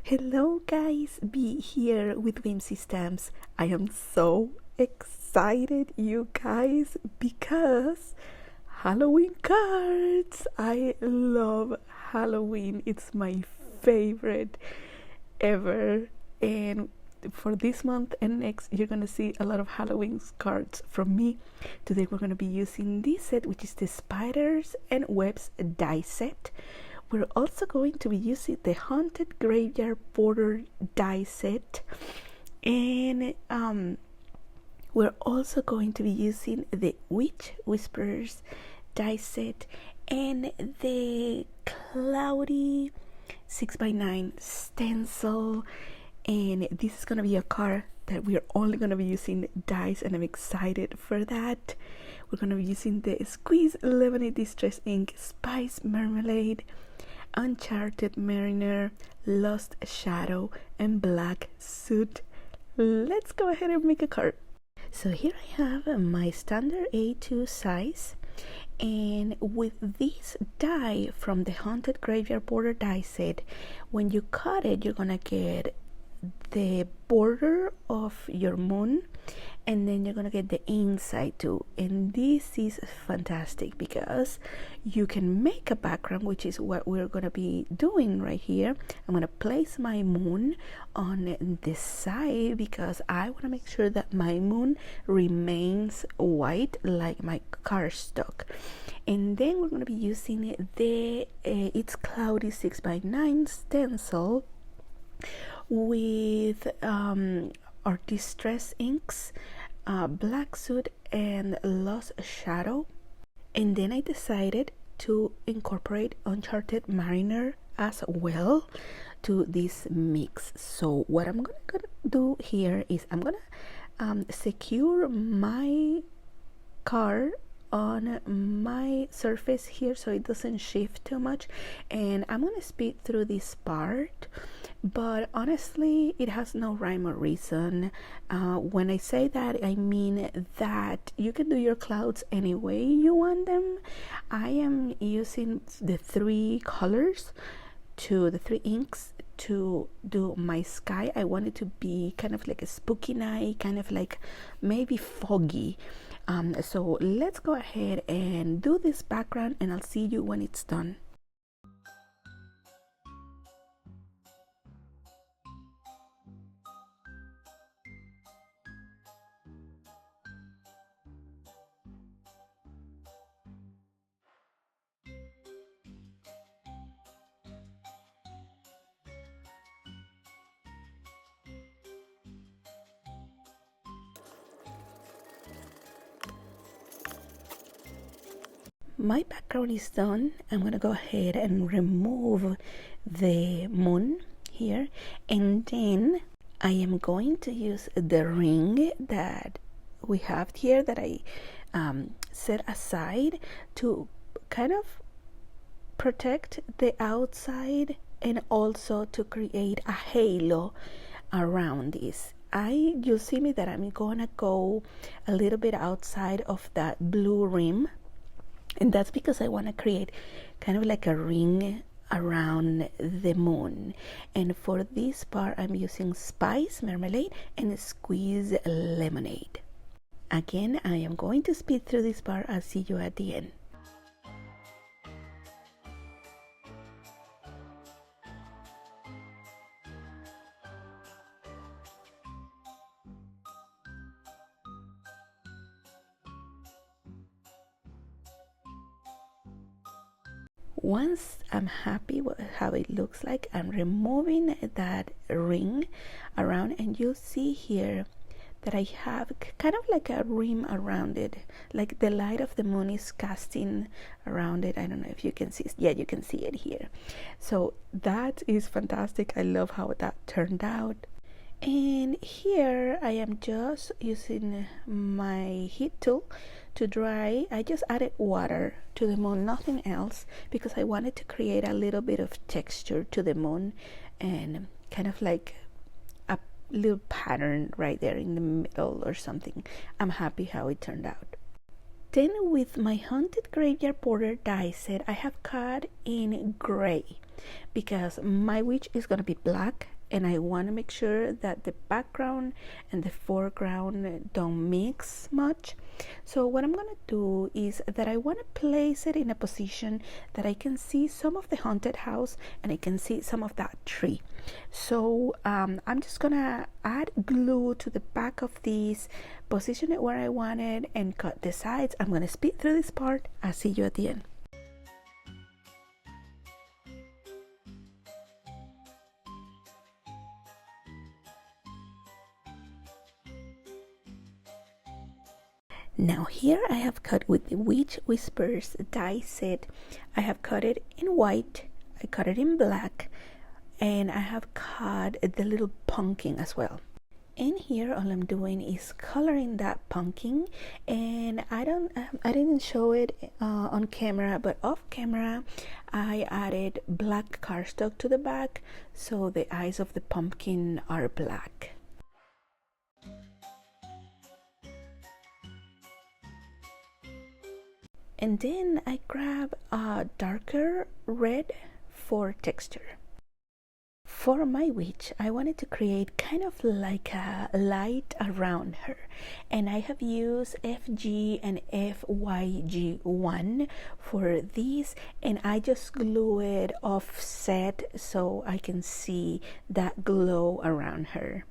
Hello guys, Be here with Whimsy Stamps. I am so excited, you guys, because Halloween cards. I love Halloween. It's my favorite ever. And for this month and next, you're gonna see a lot of Halloween cards from me. Today we're gonna be using this set, which is the Spiders and Webs die set. We're also going to be using the Haunted Graveyard Border die set, and we're also going to be using the Witch Whisperers die set and the Cloudy 6x9 stencil. And this is going to be a card that we're only going to be using dies, and I'm excited for that. We're going to be using the Squeeze Lemonade Distress Ink, Spice Marmalade, Uncharted Mariner, Lost Shadow, and Black Suit. Let's go ahead and make a card. So here I have my standard A2 size, and with this die from the Haunted Graveyard Border die set, when you cut it, you're gonna get the border of your moon, and then you're gonna get the inside too. And this is fantastic because you can make a background, which is what we're gonna be doing right here. I'm gonna place my moon on this side because I want to make sure that my moon remains white like my cardstock. And then we're gonna be using the It's Cloudy 6x9 stencil with our distress inks, Black Suit, and Lost Shadow. And then I decided to incorporate Uncharted Mariner as well to this mix. So what I'm gonna do here is I'm gonna secure my card on my surface here so it doesn't shift too much, and I'm gonna speed through this part, but honestly it has no rhyme or reason. When I say that, I mean that you can do your clouds any way you want them. I am using the three colors the three inks to do my sky. I want it to be kind of like a spooky night, kind of like maybe foggy. So let's go ahead and do this background, and I'll see you when it's done. My background is done. I'm gonna go ahead and remove the moon here, and then I am going to use the ring that we have here that I set aside to kind of protect the outside and also to create a halo around this. You'll see me that I'm gonna go a little bit outside of that blue rim, and that's because I want to create kind of like a ring around the moon. And for this part, I'm using Spice Marmalade and Squeeze Lemonade. Again, I am going to speed through this part. I'll see you at the end. Once I'm happy with how it looks like, I'm removing that ring around, and you'll see here that I have kind of like a rim around it, like the light of the moon is casting around it. I don't know if you can see. Yeah, you can see it here. So that is fantastic. I love how that turned out. And here I am just using my heat tool to dry. I just added water to the moon, nothing else, because I wanted to create a little bit of texture to the moon and kind of like a little pattern right there in the middle or something. I'm happy how it turned out. Then with my Haunted Graveyard Border die set, I have cut in gray because my witch is going to be black and I want to make sure that the background and the foreground don't mix much. So what I'm going to do is that I want to place it in a position that I can see some of the haunted house and I can see some of that tree. So I'm just gonna add glue to the back of these, position it where I want it, and cut the sides. I'm gonna speed through this part. I'll see you at the end. Now here I have cut with the Witch Whispers die set. I have cut it in white, I cut it in black, and I have cut the little pumpkin as well. And here all I'm doing is coloring that pumpkin, and I didn't show it on camera, but off camera I added black cardstock to the back so the eyes of the pumpkin are black. And then I grab a darker red for texture. For my witch, I wanted to create kind of like a light around her, and I have used FG and FYG1 for these, and I just glue it offset so I can see that glow around her.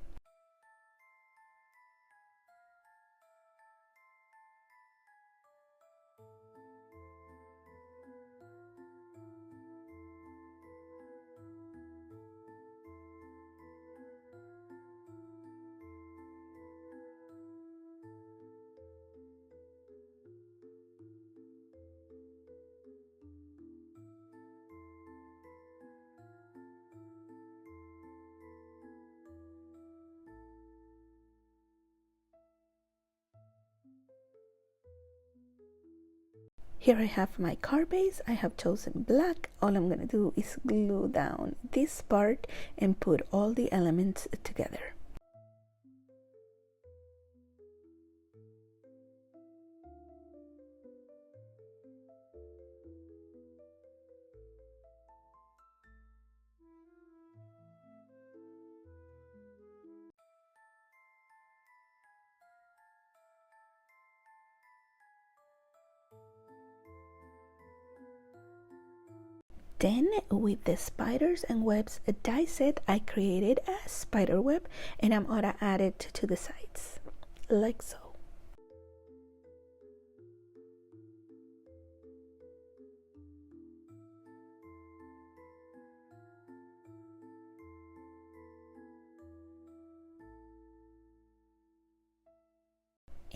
Here I have my card base. I have chosen black. All I'm gonna do is glue down this part and put all the elements together. Then with the spiders and webs die set, I created a spider web, and I'm gonna add it to the sides like so.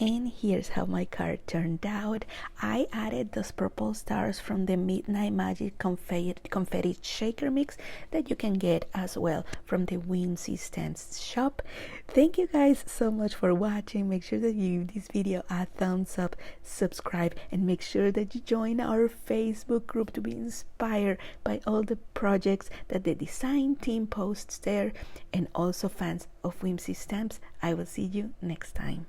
And here's how my card turned out. I added those purple stars from the Midnight Magic confetti shaker mix that you can get as well from the Whimsy Stamps shop. Thank you guys so much for watching. Make sure that you give this video a thumbs up, subscribe, and make sure that you join our Facebook group to be inspired by all the projects that the design team posts there, and also fans of Whimsy Stamps. I will see you next time.